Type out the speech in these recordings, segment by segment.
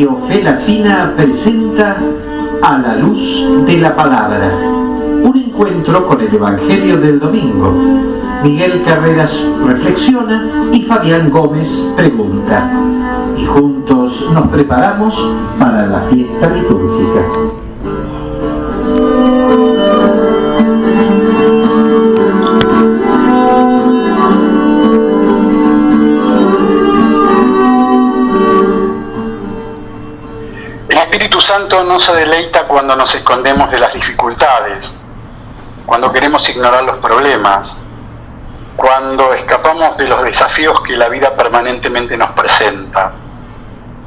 Radio Fe Latina presenta A la Luz de la Palabra, un encuentro con el Evangelio del domingo. Miguel Carreras reflexiona y Fabián Gómez pregunta. Y juntos nos preparamos para la fiesta litúrgica. El Espíritu Santo no se deleita cuando nos escondemos de las dificultades, cuando queremos ignorar los problemas, cuando escapamos de los desafíos que la vida permanentemente nos presenta.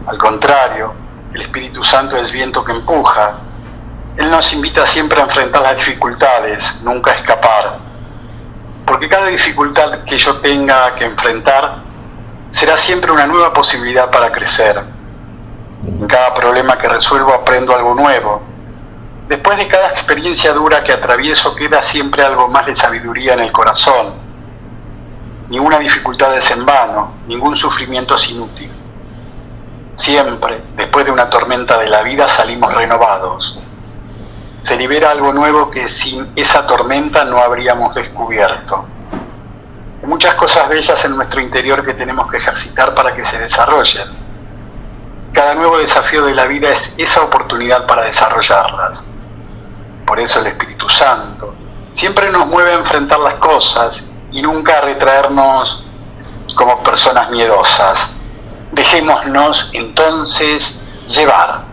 Al contrario, el Espíritu Santo es viento que empuja. Él nos invita siempre a enfrentar las dificultades, nunca a escapar. Porque cada dificultad que yo tenga que enfrentar será siempre una nueva posibilidad para crecer. En cada problema que resuelvo aprendo algo nuevo. Después de cada experiencia dura que atravieso queda siempre algo más de sabiduría en el corazón. Ninguna dificultad es en vano, ningún sufrimiento es inútil. Siempre, después de una tormenta de la vida, salimos renovados. Se libera algo nuevo que sin esa tormenta no habríamos descubierto. Hay muchas cosas bellas en nuestro interior que tenemos que ejercitar para que se desarrollen. Cada nuevo desafío de la vida es esa oportunidad para desarrollarlas. Por eso el Espíritu Santo siempre nos mueve a enfrentar las cosas y nunca a retraernos como personas miedosas. Dejémonos entonces llevar.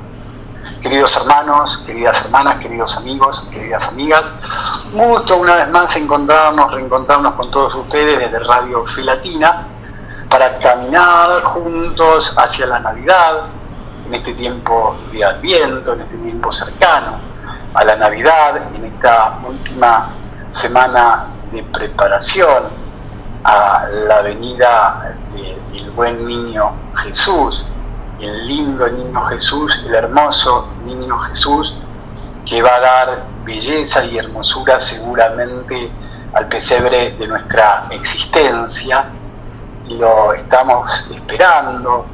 Queridos hermanos, queridas hermanas, queridos amigos, queridas amigas, un gusto una vez más reencontrarnos con todos ustedes desde Radio Fe Latina para caminar juntos hacia la Navidad, en este tiempo de Adviento, en este tiempo cercano a la Navidad, en esta última semana de preparación a la venida del buen niño Jesús, el lindo niño Jesús, el hermoso niño Jesús, que va a dar belleza y hermosura seguramente al pesebre de nuestra existencia. Y lo estamos esperando,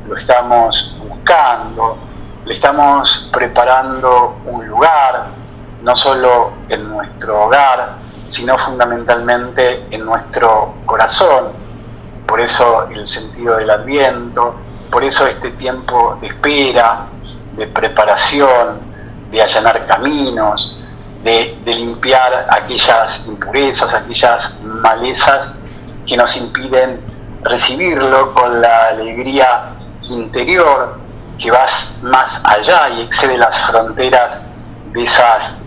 lo estamos buscando, le estamos preparando un lugar, no solo en nuestro hogar, sino fundamentalmente en nuestro corazón. Por eso el sentido del Adviento, por eso este tiempo de espera, de preparación, de allanar caminos, de limpiar aquellas impurezas, aquellas malezas que nos impiden recibirlo con la alegría interior que va más allá y excede las fronteras de esas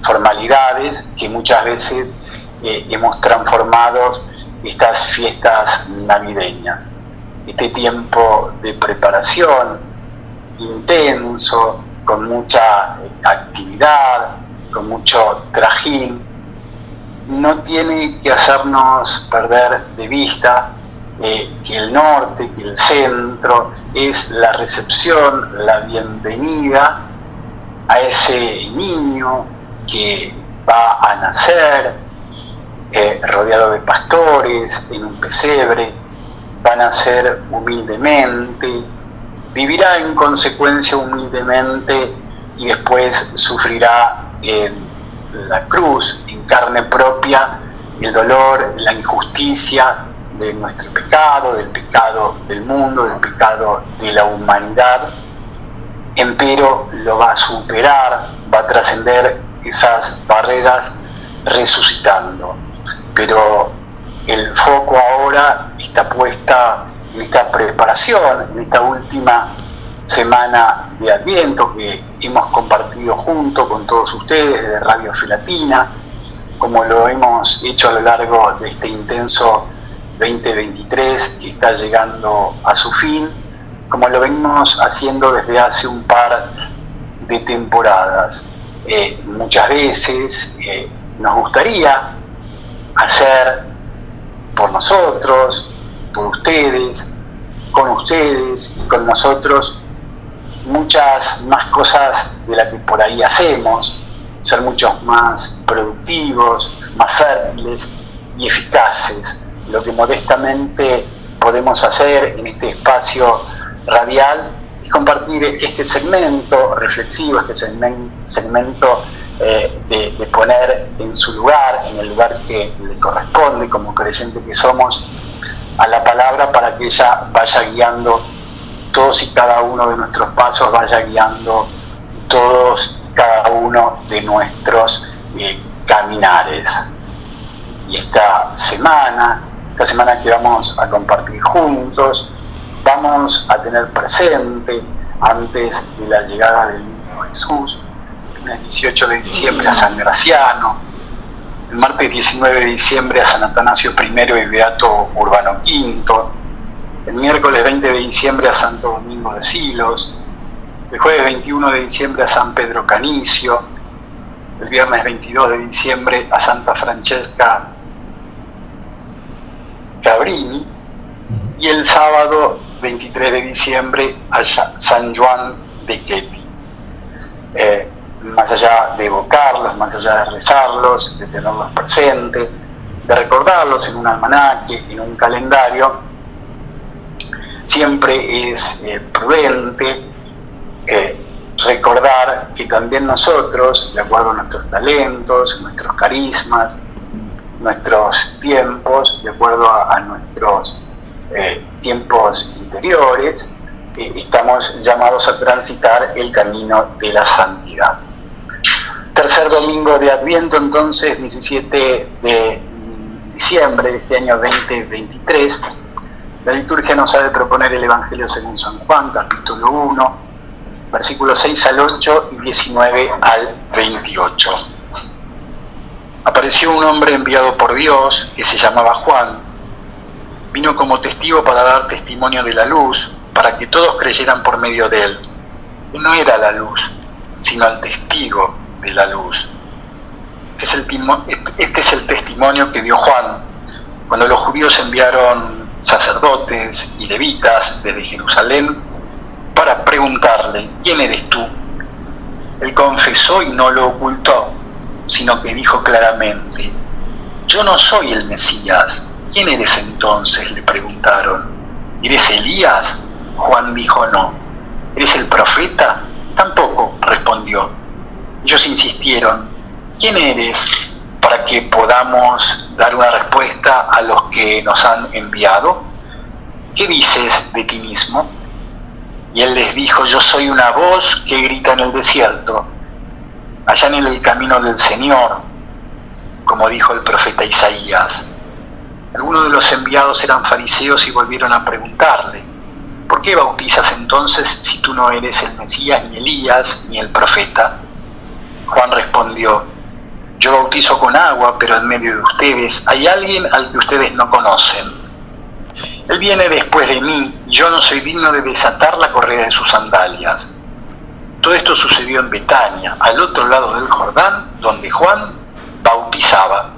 formalidades que muchas veces hemos transformado estas fiestas navideñas. Este tiempo de preparación intenso, con mucha actividad, con mucho trajín, no tiene que hacernos perder de vista que el norte, que el centro es la recepción, la bienvenida a ese niño que va a nacer rodeado de pastores, en un pesebre, va a nacer humildemente, vivirá en consecuencia humildemente y después sufrirá en la cruz, en carne propia, el dolor, la injusticia de nuestro pecado, del pecado del mundo, del pecado de la humanidad. Empero lo va a superar, va a trascender esas barreras resucitando. Pero el foco ahora está puesta en esta preparación, en esta última semana de Adviento que hemos compartido junto con todos ustedes de Radio Fe Latina, como lo hemos hecho a lo largo de este intenso 2023 que está llegando a su fin, como lo venimos haciendo desde hace un par de temporadas. Muchas veces nos gustaría hacer por nosotros, por ustedes, con ustedes y con nosotros muchas más cosas de las que por ahí hacemos, ser muchos más productivos, más fértiles y eficaces, lo que modestamente podemos hacer en este espacio radial es compartir este segmento reflexivo, este segmento de poner en su lugar, en el lugar que le corresponde como creyente que somos, a la palabra, para que ella vaya guiando todos y cada uno de nuestros pasos, vaya guiando todos y cada uno de nuestros caminares. Y esta semana que vamos a compartir juntos, vamos a tener presente, antes de la llegada del niño Jesús, el 18 de diciembre a San Graciano, el martes 19 de diciembre a San Atanasio I y Beato Urbano V, el miércoles 20 de diciembre a Santo Domingo de Silos, el jueves 21 de diciembre a San Pedro Canicio, el viernes 22 de diciembre a Santa Francesca Cabrini y el sábado 23 de diciembre a San Juan de Queti. Más allá de evocarlos, más allá de rezarlos, de tenerlos presentes, de recordarlos en un almanaque, en un calendario, siempre es prudente recordar que también nosotros, de acuerdo a nuestros talentos, nuestros carismas, nuestros tiempos, de acuerdo a nuestros tiempos interiores, estamos llamados a transitar el camino de la santidad. Tercer domingo de Adviento, entonces, 17 de diciembre de este año 2023, la liturgia nos ha de proponer el Evangelio según San Juan, capítulo 1, versículos 6 al 8 y 19 al 28. Apareció un hombre enviado por Dios que se llamaba Juan. Vino como testigo para dar testimonio de la luz, para que todos creyeran por medio de él. Él no era la luz, sino el testigo de la luz. Este es el testimonio que dio Juan cuando los judíos enviaron sacerdotes y levitas desde Jerusalén para preguntarle: ¿quién eres tú? Él confesó y no lo ocultó, sino que dijo claramente: yo no soy el Mesías. ¿Quién eres entonces?, le preguntaron. ¿Eres Elías? Juan dijo: no. ¿Eres el profeta? Tampoco, respondió. Ellos insistieron: ¿quién eres?, para que podamos dar una respuesta a los que nos han enviado. ¿Qué dices de ti mismo? Y él les dijo: yo soy una voz que grita en el desierto, allanen el camino del Señor, como dijo el profeta Isaías. Algunos de los enviados eran fariseos y volvieron a preguntarle: ¿por qué bautizas entonces si tú no eres el Mesías, ni Elías, ni el profeta? Juan respondió: yo bautizo con agua, pero en medio de ustedes hay alguien al que ustedes no conocen. Él viene después de mí y yo no soy digno de desatar la correa de sus sandalias. Todo esto sucedió en Betania, al otro lado del Jordán, donde Juan bautizaba.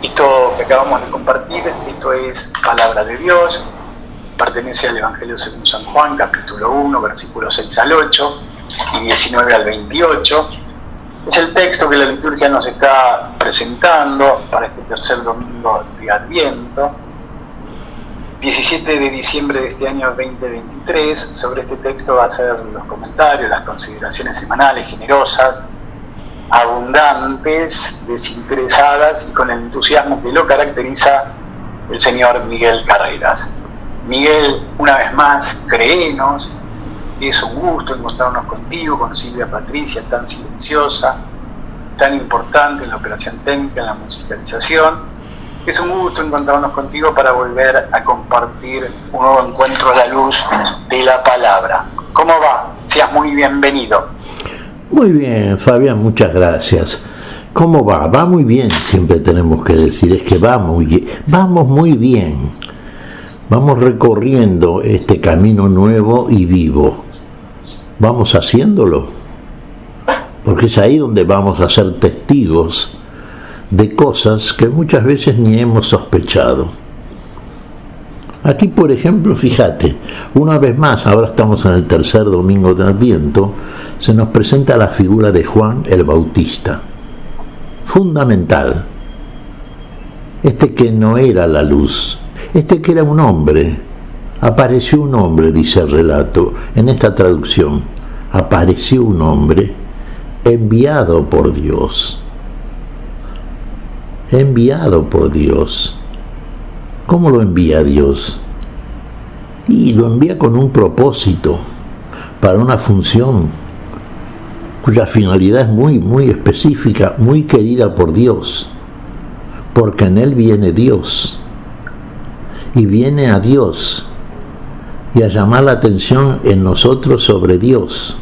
Esto que acabamos de compartir, esto es palabra de Dios, pertenece al Evangelio según San Juan, capítulo 1, versículos 6 al 8 y 19 al 28. Es el texto que la liturgia nos está presentando para este tercer domingo de Adviento, 17 de diciembre de este año 2023. Sobre este texto va a ser los comentarios, las consideraciones semanales generosas, abundantes, desinteresadas y con el entusiasmo que lo caracteriza el señor Miguel Carreras. Miguel, una vez más, créenos que es un gusto encontrarnos contigo, con Silvia Patricia, tan silenciosa, tan importante en la operación técnica, en la musicalización. Es un gusto encontrarnos contigo para volver a compartir un nuevo encuentro a la luz de la palabra. ¿Cómo va? Seas muy bienvenido. Muy bien, Fabián, muchas gracias. ¿Cómo va? Va muy bien, siempre tenemos que decir, es que vamos muy bien. Vamos recorriendo este camino nuevo y vivo. Vamos haciéndolo, porque es ahí donde vamos a ser testigos de cosas que muchas veces ni hemos sospechado. Aquí, por ejemplo, fíjate, una vez más, ahora estamos en el tercer domingo de Adviento, se nos presenta la figura de Juan el Bautista. Fundamental. Este que no era la luz, que era un hombre. Apareció un hombre, dice el relato, en esta traducción. Apareció un hombre enviado por Dios. Enviado por Dios. ¿Cómo lo envía Dios? Y lo envía con un propósito, para una función, cuya finalidad es muy, muy específica, muy querida por Dios, porque en él viene Dios, y viene a Dios, y a llamar la atención en nosotros sobre Dios,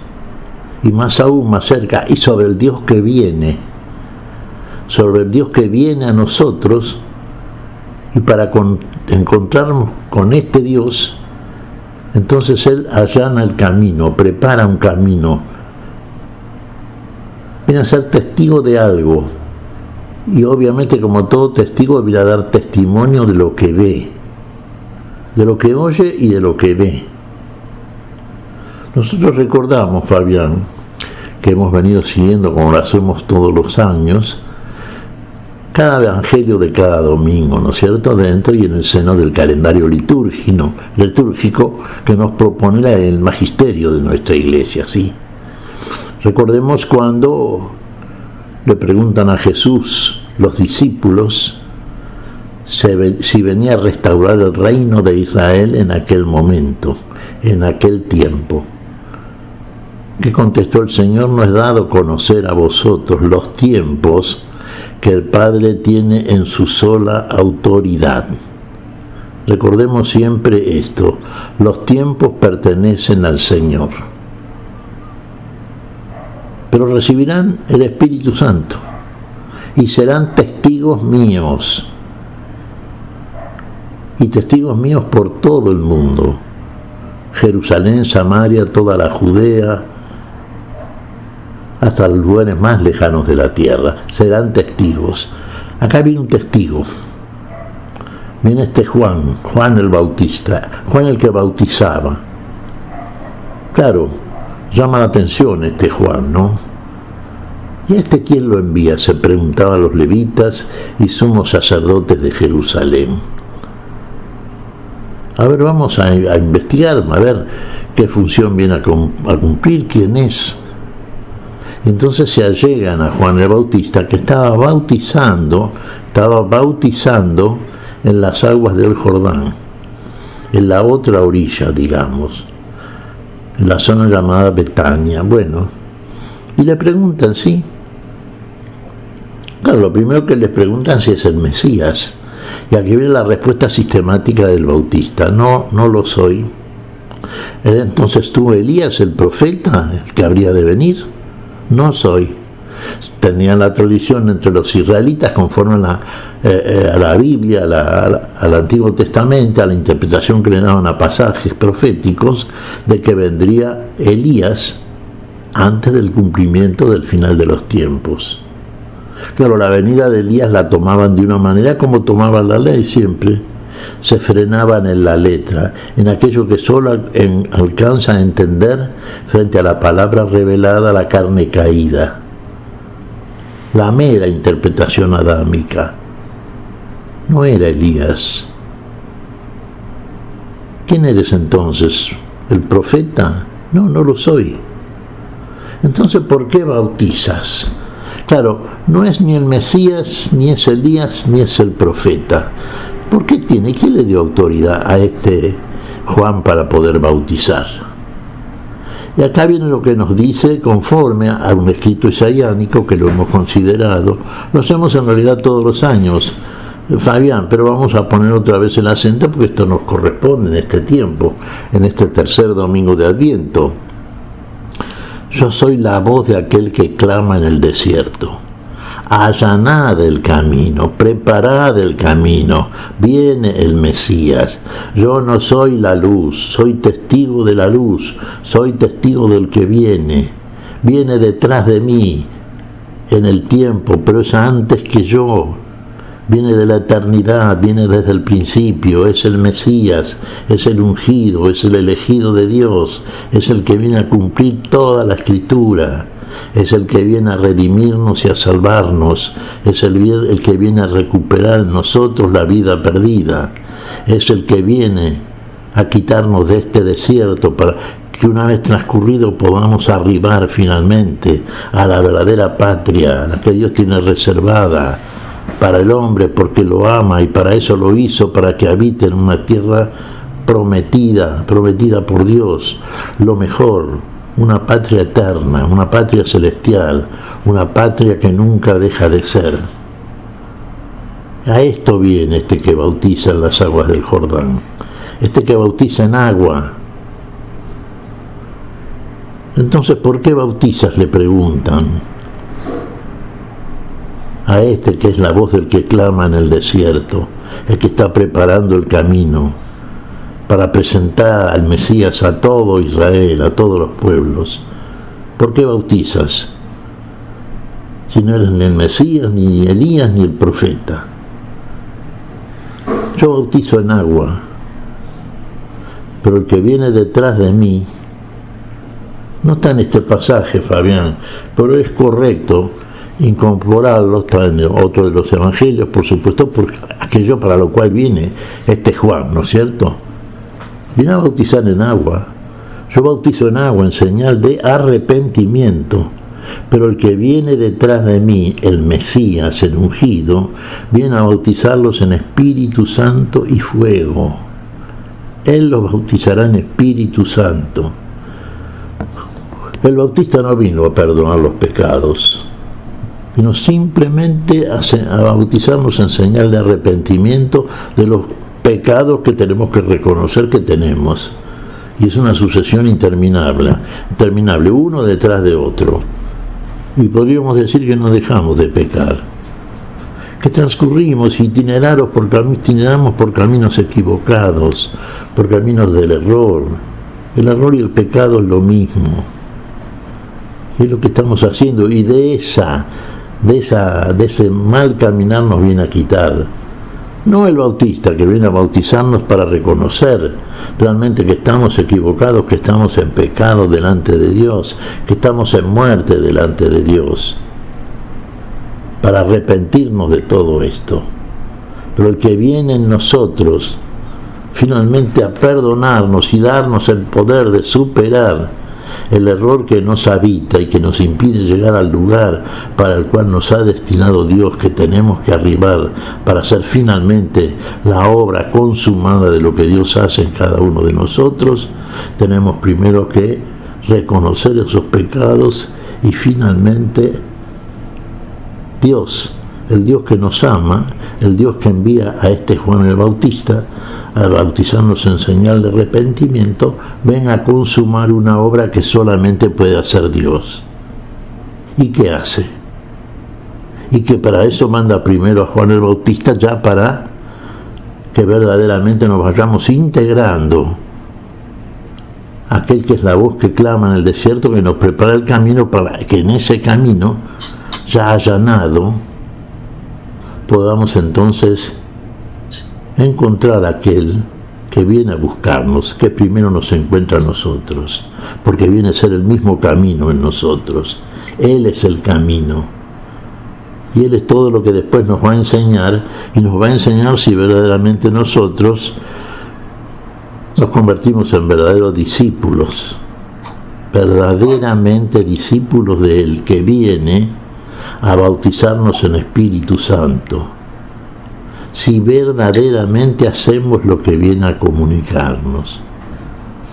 y más aún más cerca, y sobre el Dios que viene, sobre el Dios que viene a nosotros, y para encontrarnos con este Dios, entonces Él allana el camino, prepara un camino, viene a ser testigo de algo, y obviamente como todo testigo viene a dar testimonio de lo que ve, de lo que oye y de lo que ve. Nosotros recordamos, Fabián, que hemos venido siguiendo, como lo hacemos todos los años, cada evangelio de cada domingo, ¿no es cierto?, dentro y en el seno del calendario litúrgico que nos propone el magisterio de nuestra iglesia, ¿sí? Recordemos cuando le preguntan a Jesús los discípulos si venía a restaurar el reino de Israel en aquel momento, en aquel tiempo. ¿Qué contestó el Señor? No es dado conocer a vosotros los tiempos que el Padre tiene en su sola autoridad. Recordemos siempre esto: los tiempos pertenecen al Señor, pero recibirán el Espíritu Santo y serán testigos míos, y testigos míos por todo el mundo, Jerusalén, Samaria, toda la Judea, hasta los lugares más lejanos de la tierra. Serán testigos. Acá viene un testigo. Viene Juan el Bautista, Juan el que bautizaba. Claro, llama la atención este Juan, ¿no? ¿Y quién lo envía?, se preguntaban los levitas y sumos sacerdotes de Jerusalén. A ver, vamos a investigar, a ver qué función viene a cumplir, quién es. Entonces se allegan a Juan el Bautista, que estaba bautizando en las aguas del Jordán, en la otra orilla, digamos, en la zona llamada Betania. Bueno, y le preguntan, ¿sí? Claro, lo primero que les preguntan si es el Mesías, y aquí viene la respuesta sistemática del Bautista: no lo soy. Entonces, ¿tú, Elías, el profeta, el que habría de venir? No soy. Tenían la tradición entre los israelitas, conforme a la Biblia, al Antiguo Testamento, a la interpretación que le daban a pasajes proféticos, de que vendría Elías antes del cumplimiento del final de los tiempos. Claro, la venida de Elías la tomaban de una manera como tomaban la ley siempre. Se frenaban en la letra, en aquello que solo alcanza a entender frente a la palabra revelada a la carne caída. La mera interpretación adámica. No era Elías. ¿Quién eres entonces? ¿El profeta? No lo soy. Entonces, ¿por qué bautizas? Claro, no es ni el Mesías, ni es Elías, ni es el profeta. ¿Por qué tiene? ¿Quién le dio autoridad a este Juan para poder bautizar? Y acá viene lo que nos dice, conforme a un escrito isaiánico que lo hemos considerado. Lo hacemos en realidad todos los años, Fabián, pero vamos a poner otra vez el acento porque esto nos corresponde en este tiempo, en este tercer domingo de Adviento. Yo soy la voz de aquel que clama en el desierto. Allanad el camino, preparad el camino, viene el Mesías. Yo no soy la luz, soy testigo de la luz, soy testigo del que viene detrás de mí en el tiempo, pero es antes que yo. Viene de la eternidad, viene desde el principio, es el Mesías, es el ungido, es el elegido de Dios, es el que viene a cumplir toda la Escritura. Es el que viene a redimirnos y a salvarnos, es el que viene a recuperar en nosotros la vida perdida, es el que viene a quitarnos de este desierto para que una vez transcurrido podamos arribar finalmente a la verdadera patria, la que Dios tiene reservada para el hombre porque lo ama y para eso lo hizo, para que habite en una tierra prometida por Dios, lo mejor, una patria eterna, una patria celestial, una patria que nunca deja de ser. A esto viene este que bautiza en las aguas del Jordán, este que bautiza en agua. Entonces, ¿por qué bautizas?, le preguntan. A este que es la voz del que clama en el desierto, el que está preparando el camino para presentar al Mesías a todo Israel, a todos los pueblos. ¿Por qué bautizas? Si no eres ni el Mesías, ni Elías, ni el profeta. Yo bautizo en agua, pero el que viene detrás de mí, no está en este pasaje, Fabián, pero es correcto incorporarlo, está en otro de los evangelios, por supuesto, porque aquello para lo cual viene este Juan, ¿no es cierto? Viene a bautizar en agua. Yo bautizo en agua en señal de arrepentimiento, pero el que viene detrás de mí, el Mesías, el ungido, viene a bautizarlos en Espíritu Santo y fuego. Él los bautizará en Espíritu Santo. El Bautista no vino a perdonar los pecados, vino simplemente a bautizarnos en señal de arrepentimiento de los pecados que tenemos que reconocer que tenemos. Y es una sucesión interminable, uno detrás de otro. Y podríamos decir que no dejamos de pecar, que transcurrimos itineramos por caminos equivocados, por caminos del error. El error y el pecado es lo mismo. Es lo que estamos haciendo, y de ese mal caminar nos viene a quitar. No el Bautista, que viene a bautizarnos para reconocer realmente que estamos equivocados, que estamos en pecado delante de Dios, que estamos en muerte delante de Dios, para arrepentirnos de todo esto. Pero el que viene en nosotros, finalmente a perdonarnos y darnos el poder de superar el error que nos habita y que nos impide llegar al lugar para el cual nos ha destinado Dios, que tenemos que arribar para hacer finalmente la obra consumada de lo que Dios hace en cada uno de nosotros. Tenemos primero que reconocer esos pecados y finalmente Dios, el Dios que nos ama, el Dios que envía a este Juan el Bautista a bautizarnos en señal de arrepentimiento, ven a consumar una obra que solamente puede hacer Dios. ¿Y qué hace? Y que para eso manda primero a Juan el Bautista, ya para que verdaderamente nos vayamos integrando. Aquel que es la voz que clama en el desierto, que nos prepara el camino para que en ese camino, ya allanado, podamos entonces encontrar a aquel que viene a buscarnos, que primero nos encuentra a nosotros, porque viene a ser el mismo camino en nosotros. Él es el camino, y Él es todo lo que después nos va a enseñar, y nos va a enseñar si verdaderamente nosotros nos convertimos en verdaderos discípulos, verdaderamente discípulos de Él, que viene a bautizarnos en Espíritu Santo. Si verdaderamente hacemos lo que viene a comunicarnos,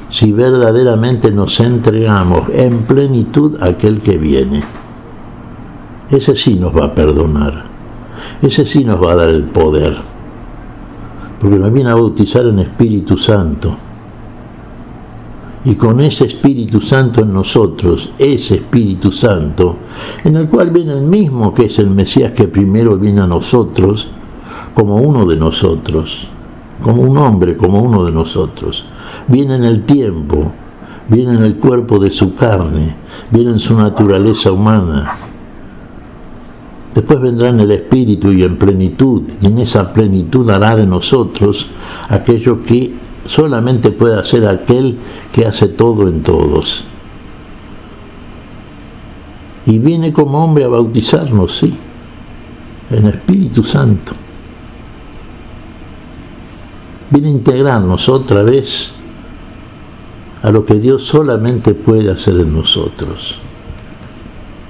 si verdaderamente nos entregamos en plenitud a aquel que viene, ese sí nos va a perdonar, ese sí nos va a dar el poder, porque nos viene a bautizar en Espíritu Santo, y con ese Espíritu Santo en nosotros, ese Espíritu Santo, en el cual viene el mismo que es el Mesías, que primero viene a nosotros, como uno de nosotros, como un hombre, como uno de nosotros. Viene en el tiempo, viene en el cuerpo de su carne, viene en su naturaleza humana. Después vendrá en el Espíritu y en plenitud, y en esa plenitud hará de nosotros aquello que solamente puede hacer aquel que hace todo en todos. Y viene como hombre a bautizarnos, sí, en Espíritu Santo. viene a integrarnos otra vez a lo que Dios solamente puede hacer en nosotros.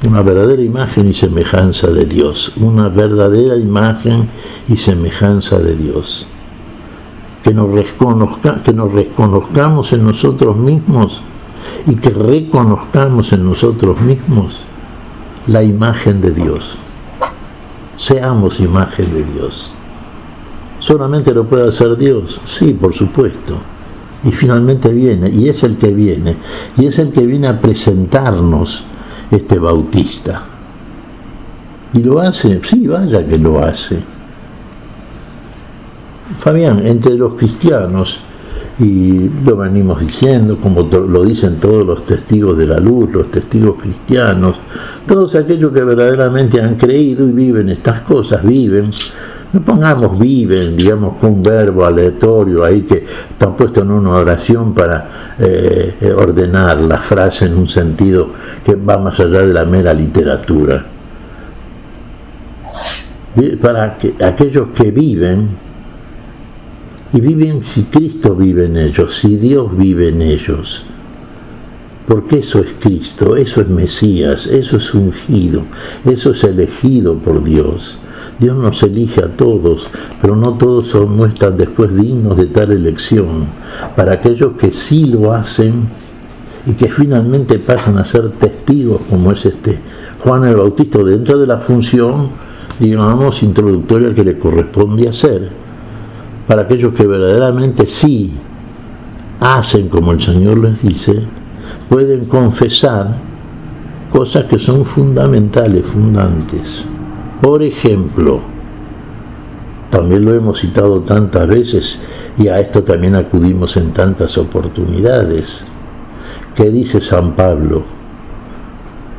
Una verdadera imagen y semejanza de Dios, una verdadera imagen y semejanza de Dios. Que nos reconozcamos en nosotros mismos y que reconozcamos en nosotros mismos la imagen de Dios. Seamos imagen de Dios. ¿Solamente lo puede hacer Dios? Sí, por supuesto. Y finalmente viene, y es el que viene a presentarnos este Bautista. ¿Y lo hace? Sí, vaya que lo hace. Fabián, entre los cristianos, y lo venimos diciendo, como lo dicen todos los testigos de la luz, los testigos cristianos, todos aquellos que verdaderamente han creído y viven estas cosas, no pongamos viven, digamos, con un verbo aleatorio ahí que está puesto en una oración para ordenar la frase en un sentido que va más allá de la mera literatura. Para que aquellos que viven, y viven si Cristo vive en ellos, si Dios vive en ellos, porque eso es Cristo, eso es Mesías, eso es ungido, eso es elegido por Dios. Dios nos elige a todos, pero no todos se muestran después dignos de tal elección. Para aquellos que sí lo hacen y que finalmente pasan a ser testigos, como es Juan el Bautista, dentro de la función, digamos, introductoria que le corresponde hacer. Para aquellos que verdaderamente sí hacen como el Señor les dice, pueden confesar cosas que son fundamentales, fundantes. Por ejemplo, también lo hemos citado tantas veces y a esto también acudimos en tantas oportunidades. ¿Qué dice San Pablo?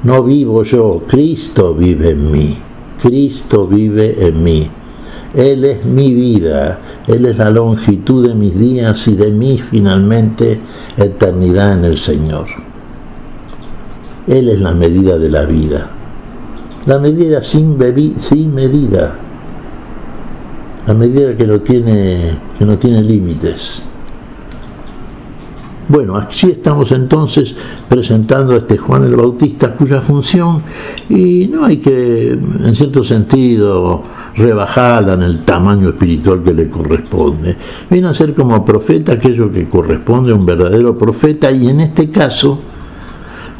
No vivo yo, Cristo vive en mí. Cristo vive en mí. Él es mi vida, Él es la longitud de mis días y de mi finalmente eternidad en el Señor. Él es la medida de la vida. La medida sin medida. La medida que no tiene límites. Bueno, aquí estamos entonces presentando a Juan el Bautista, cuya función, y no hay que, en cierto sentido, rebajarla en el tamaño espiritual que le corresponde. Viene a ser como profeta aquello que corresponde a un verdadero profeta, y en este caso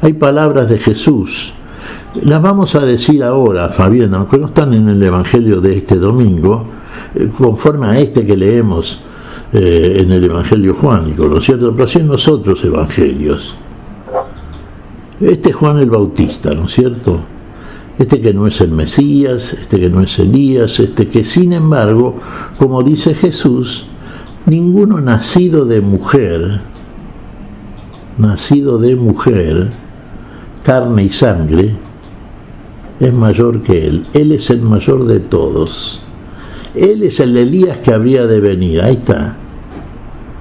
hay palabras de Jesús. Las vamos a decir ahora, Fabián, aunque no están en el Evangelio de este domingo, conforme a que leemos en el Evangelio juánico, ¿no es cierto? Pero sí en los otros evangelios. Juan el Bautista, ¿no es cierto? Que no es el Mesías, que no es Elías, que sin embargo, como dice Jesús, ninguno nacido de mujer, carne y sangre, es mayor que él. Él es el mayor de todos. Él es el Elías que habría de venir. Ahí está.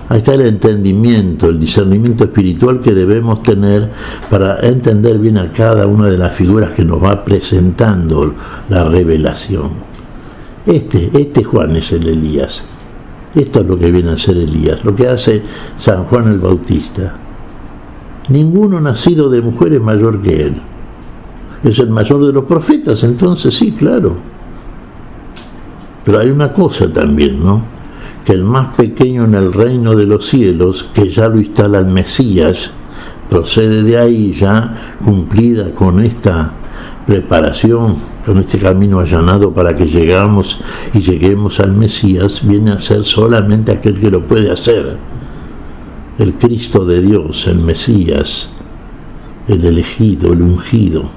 Ahí está el entendimiento, el discernimiento espiritual que debemos tener para entender bien a cada una de las figuras que nos va presentando la revelación. Juan es el Elías. Esto es lo que viene a ser Elías, lo que hace San Juan el Bautista. Ninguno nacido de mujer es mayor que él. Es el mayor de los profetas, entonces sí, claro. Pero hay una cosa también, ¿no? Que el más pequeño en el reino de los cielos, que ya lo instala el Mesías, procede de ahí ya cumplida con esta preparación, con este camino allanado para que lleguemos al Mesías, viene a ser solamente aquel que lo puede hacer. El Cristo de Dios, el Mesías, el elegido, el ungido,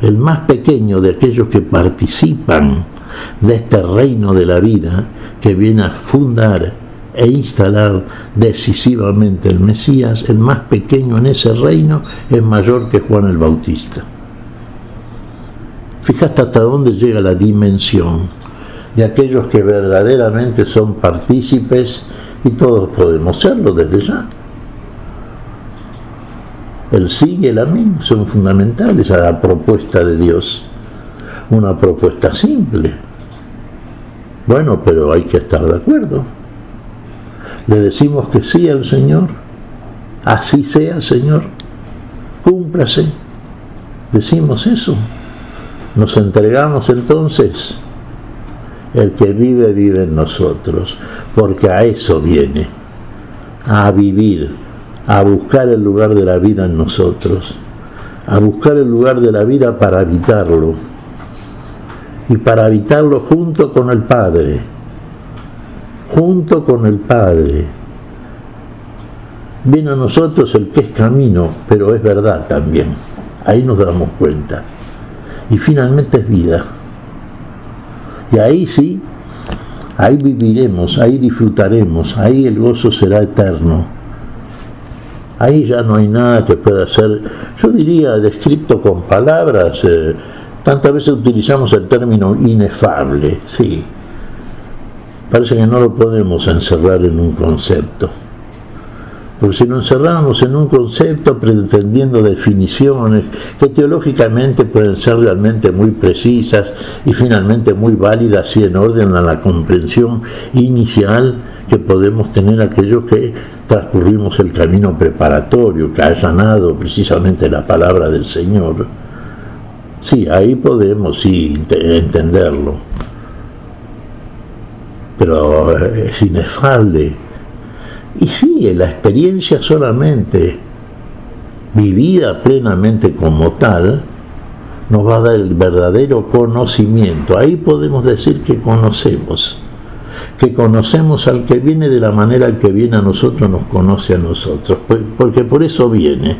el más pequeño de aquellos que participan de este reino de la vida que viene a fundar e instalar decisivamente el Mesías. El más pequeño en ese reino es mayor que Juan el Bautista. Fíjate hasta dónde llega la dimensión de aquellos que verdaderamente son partícipes, y todos podemos serlo desde ya. El sí y el amén son fundamentales a la propuesta de Dios. Una propuesta simple. Bueno, pero hay que estar de acuerdo. Le decimos que sí al Señor. Así sea, Señor. Cúmplase. Decimos eso. Nos entregamos entonces. El que vive, vive en nosotros. Porque a eso viene. A vivir. A buscar el lugar de la vida en nosotros. A buscar el lugar de la vida para habitarlo. Y para habitarlo junto con el Padre. Junto con el Padre. Viene a nosotros el que es camino, pero es verdad también. Ahí nos damos cuenta. Y finalmente es vida. Y ahí sí, ahí viviremos, ahí disfrutaremos, ahí el gozo será eterno. Ahí ya no hay nada que pueda ser, yo diría, descrito con palabras. Tantas veces utilizamos el término inefable, sí. Parece que no lo podemos encerrar en un concepto. Porque si lo encerramos en un concepto pretendiendo definiciones que teológicamente pueden ser realmente muy precisas y finalmente muy válidas y en orden a la comprensión inicial que podemos tener aquellos que transcurrimos el camino preparatorio, que ha allanado precisamente la palabra del Señor. Sí, ahí podemos entenderlo. Pero es inefable. Y sí, la experiencia solamente vivida plenamente como tal nos va a dar el verdadero conocimiento. Ahí podemos decir que conocemos al que viene de la manera al que viene a nosotros, nos conoce a nosotros, porque por eso viene,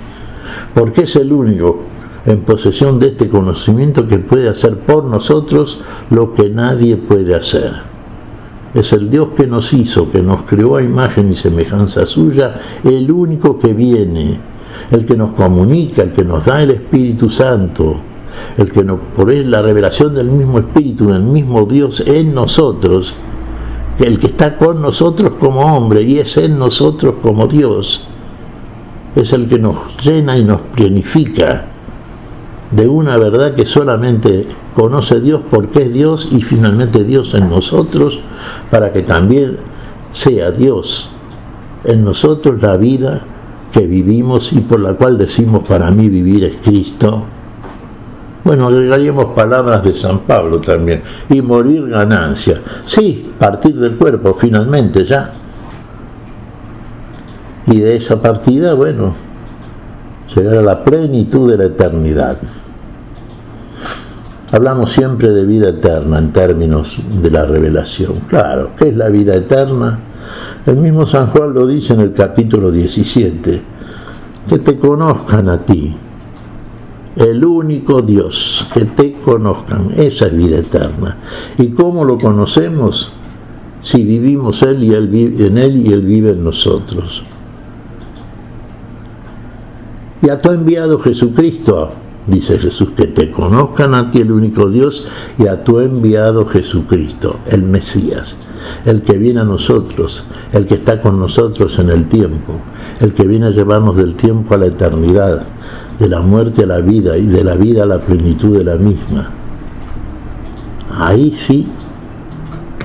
porque es el único en posesión de este conocimiento que puede hacer por nosotros lo que nadie puede hacer. Es el Dios que nos hizo, que nos creó a imagen y semejanza suya, el único que viene, el que nos comunica, el que nos da el Espíritu Santo, el que nos, por la revelación del mismo Espíritu, del mismo Dios en nosotros, el que está con nosotros como hombre y es en nosotros como Dios, es el que nos llena y nos plenifica de una verdad que solamente conoce Dios porque es Dios y finalmente Dios en nosotros, para que también sea Dios en nosotros la vida que vivimos y por la cual decimos para mí vivir es Cristo. Bueno, agregaríamos palabras de San Pablo también, y morir ganancia. Sí, partir del cuerpo finalmente ya. Y de esa partida, bueno, llegar a la plenitud de la eternidad. Hablamos siempre de vida eterna en términos de la revelación. Claro, ¿qué es la vida eterna? El mismo San Juan lo dice en el capítulo 17. Que te conozcan a ti, el único Dios, que te conozcan. Esa es vida eterna. ¿Y cómo lo conocemos? Si vivimos Él y Él vive en Él y Él vive en nosotros. Y a tu enviado Jesucristo, dice Jesús, que te conozcan a ti el único Dios y a tu enviado Jesucristo, el Mesías, el que viene a nosotros, el que está con nosotros en el tiempo, el que viene a llevarnos del tiempo a la eternidad, de la muerte a la vida y de la vida a la plenitud de la misma. Ahí sí,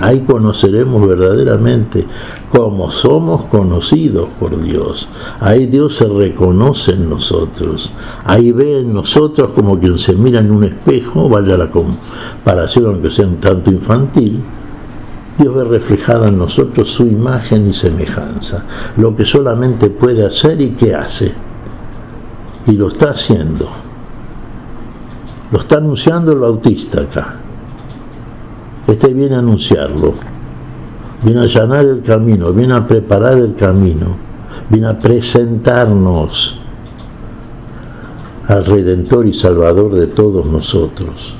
ahí conoceremos verdaderamente cómo somos conocidos por Dios. Ahí Dios se reconoce en nosotros. Ahí ve en nosotros como quien se mira en un espejo, vaya la comparación aunque sea un tanto infantil. Dios ve reflejada en nosotros su imagen y semejanza, lo que solamente puede hacer y que hace. Y lo está haciendo. Lo está anunciando el Bautista acá. Este viene a anunciarlo, viene a allanar el camino, viene a preparar el camino, viene a presentarnos al Redentor y Salvador de todos nosotros.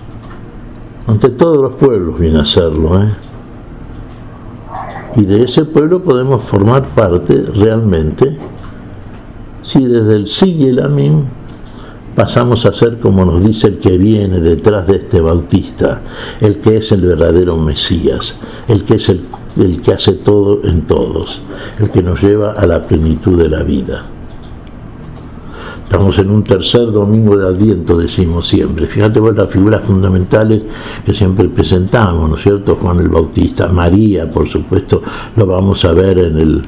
Ante todos los pueblos viene a hacerlo, Y de ese pueblo podemos formar parte realmente, si desde el sí y el amén pasamos a ser como nos dice el que viene detrás de este Bautista, el que es el verdadero Mesías, el que es el que hace todo en todos, el que nos lleva a la plenitud de la vida. Estamos en un tercer domingo de Adviento, decimos siempre. Fíjate vos las figuras fundamentales que siempre presentamos, ¿no es cierto? Juan el Bautista, María, por supuesto, lo vamos a ver en el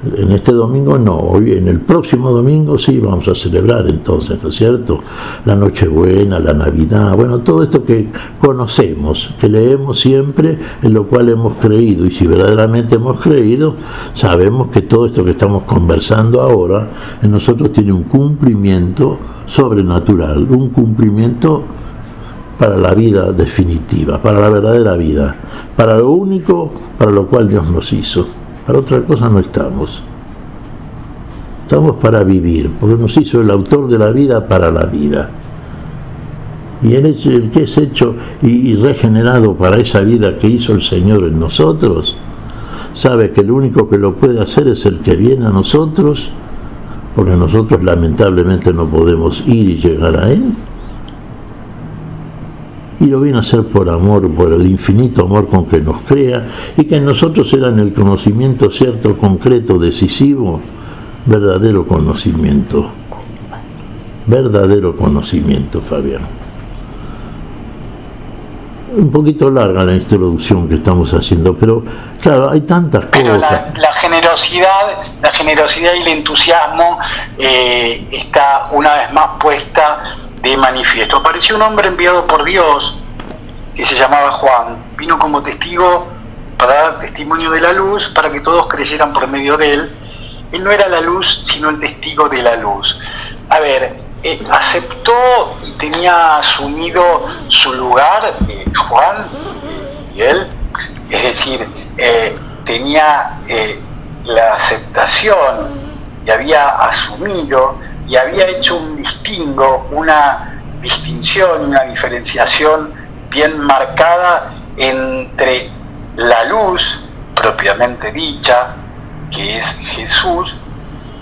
En este domingo no, hoy en el próximo domingo sí vamos a celebrar entonces, ¿no es cierto? La Nochebuena, la Navidad, bueno, todo esto que conocemos, que leemos siempre, en lo cual hemos creído, y si verdaderamente hemos creído, sabemos que todo esto que estamos conversando ahora en nosotros tiene un cumplimiento sobrenatural, un cumplimiento para la vida definitiva, para la verdadera vida, para lo único para lo cual Dios nos hizo. Para otra cosa no estamos. Estamos para vivir, porque nos hizo el autor de la vida para la vida. Y el que es hecho y regenerado para esa vida que hizo el Señor en nosotros, sabe que el único que lo puede hacer es el que viene a nosotros, porque nosotros lamentablemente no podemos ir y llegar a Él. Y lo viene a hacer por amor, por el infinito amor con que nos crea, y que en nosotros era en el conocimiento cierto, concreto, decisivo, verdadero conocimiento, Fabián. Un poquito larga la introducción que estamos haciendo, pero claro, hay tantas cosas. Pero la generosidad y el entusiasmo está una vez más puesta de manifiesto. Apareció un hombre enviado por Dios que se llamaba Juan, vino como testigo para dar testimonio de la luz, para que todos creyeran por medio de él. Él no era la luz, sino el testigo de la luz. A ver, aceptó y tenía asumido su lugar Juan y él, es decir, tenía la aceptación y había asumido y había hecho un distingo, una distinción, una diferenciación bien marcada entre la luz propiamente dicha, que es Jesús,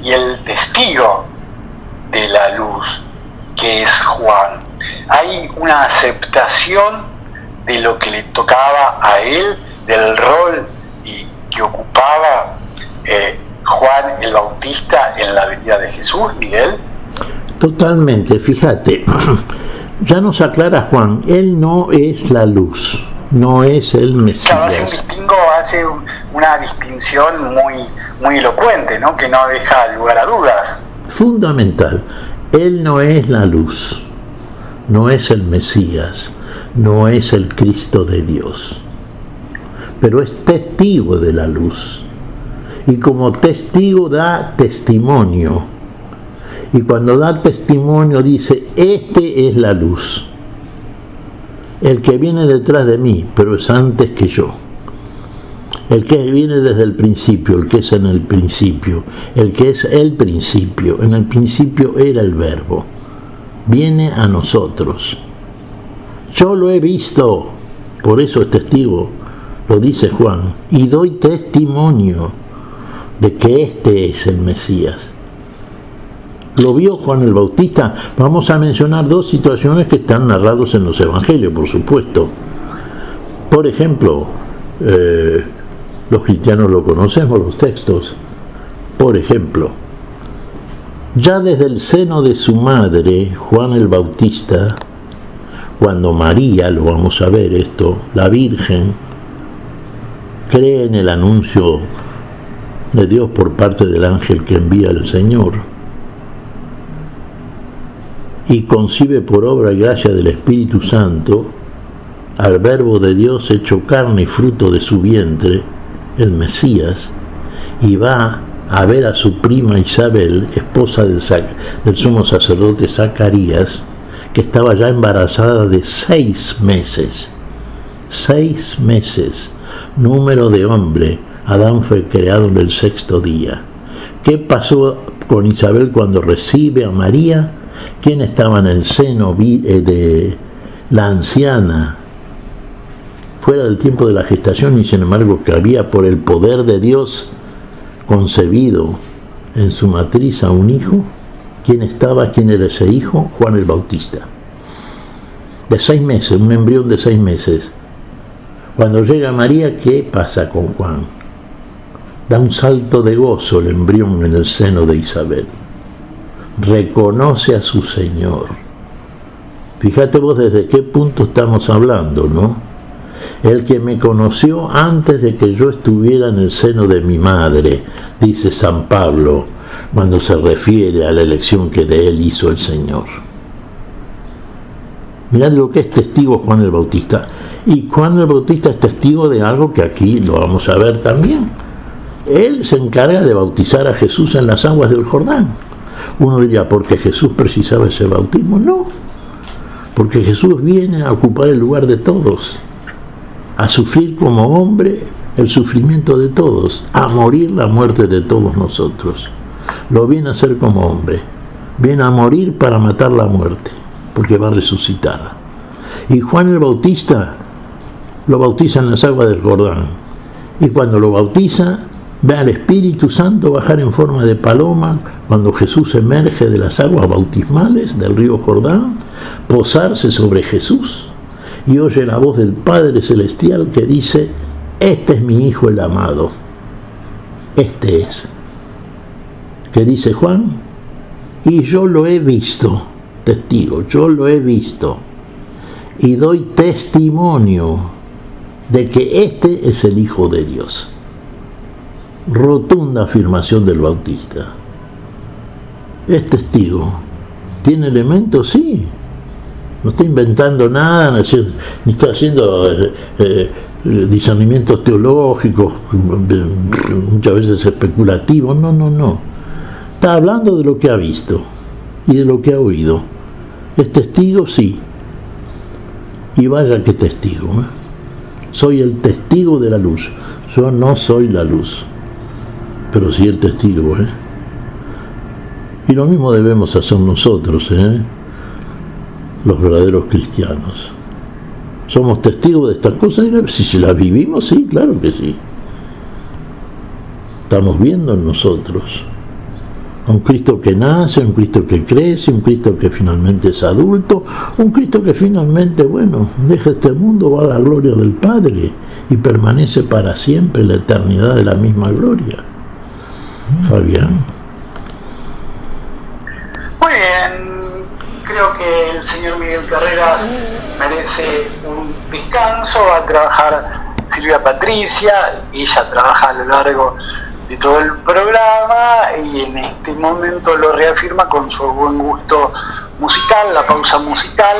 y el testigo de la luz, que es Juan. Hay una aceptación de lo que le tocaba a él, del rol que ocupaba Juan el Bautista en la venida de Jesús, Miguel. Totalmente, fíjate, ya nos aclara Juan, él no es la luz, no es el Mesías. Claro, hace una distinción muy elocuente, ¿no? Que no deja lugar a dudas. Fundamental, él no es la luz, no es el Mesías, no es el Cristo de Dios, pero es testigo de la luz. Y como testigo da testimonio. Y cuando da testimonio dice, este es la luz. El que viene detrás de mí, pero es antes que yo. El que viene desde el principio, el que es en el principio, el que es el principio. En el principio era el Verbo. Viene a nosotros. Yo lo he visto, por eso es testigo, lo dice Juan, y doy testimonio de que este es el Mesías. Lo vio Juan el Bautista. Vamos a mencionar dos situaciones que están narrados en los evangelios, por supuesto. Por ejemplo, los cristianos lo conocemos, los textos. Por ejemplo, ya desde el seno de su madre, Juan el Bautista, cuando María, lo vamos a ver esto, la Virgen, cree en el anuncio de Dios por parte del ángel que envía el Señor y concibe por obra y gracia del Espíritu Santo al Verbo de Dios hecho carne y fruto de su vientre, el Mesías, y va a ver a su prima Isabel, esposa del sumo sacerdote Zacarías, que estaba ya embarazada de 6 meses. 6 meses, número de hombre. Adán fue creado en el 6º día. ¿Qué pasó con Isabel cuando recibe a María? ¿Quién estaba en el seno de la anciana? Fuera del tiempo de la gestación, y sin embargo que había por el poder de Dios concebido en su matriz a un hijo. ¿Quién estaba? ¿Quién era ese hijo? Juan el Bautista. De 6 meses, un embrión de 6 meses. Cuando llega María, ¿qué pasa con Juan? Da un salto de gozo el embrión en el seno de Isabel. Reconoce a su Señor. Fíjate vos desde qué punto estamos hablando, ¿no? el que me conoció antes de que yo estuviera en el seno de mi madre, dice San Pablo, cuando se refiere a la elección que de él hizo el Señor. Mirad lo que es testigo Juan el Bautista. Y Juan el Bautista es testigo de algo que aquí lo vamos a ver también. Él se encarga de bautizar a Jesús en las aguas del Jordán. Uno diría, ¿por qué Jesús precisaba ese bautismo? No, porque Jesús viene a ocupar el lugar de todos, a sufrir como hombre el sufrimiento de todos, a morir la muerte de todos nosotros. Lo viene a hacer como hombre, viene a morir para matar la muerte, porque va a resucitar. Y Juan el Bautista lo bautiza en las aguas del Jordán, y cuando lo bautiza, ve al Espíritu Santo bajar en forma de paloma cuando Jesús emerge de las aguas bautismales del río Jordán, posarse sobre Jesús, y oye la voz del Padre Celestial que dice: este es mi Hijo el amado, este es. ¿Qué dice Juan? Y yo lo he visto, testigo, yo lo he visto, y doy testimonio de que este es el Hijo de Dios. Rotunda afirmación del Bautista. Es testigo. ¿Tiene elementos? Sí. No está inventando nada, ni está haciendo discernimientos teológicos, muchas veces especulativos. No. Está hablando de lo que ha visto y de lo que ha oído. ¿Es testigo? Sí. Y vaya que testigo. Soy el testigo de la luz. Yo no soy la luz, pero sí el testigo, Y lo mismo debemos hacer nosotros, los verdaderos cristianos. ¿Somos testigos de estas cosas? Si las vivimos, sí, claro que sí. Estamos viendo en nosotros a un Cristo que nace, un Cristo que crece, un Cristo que finalmente es adulto, un Cristo que finalmente, deja este mundo, va a la gloria del Padre y permanece para siempre en la eternidad de la misma gloria. Fabián. Muy bien, creo que el señor Miguel Carreras merece un descanso. Va a trabajar Silvia Patricia, ella trabaja a lo largo de todo el programa y en este momento lo reafirma con su buen gusto musical, la pausa musical.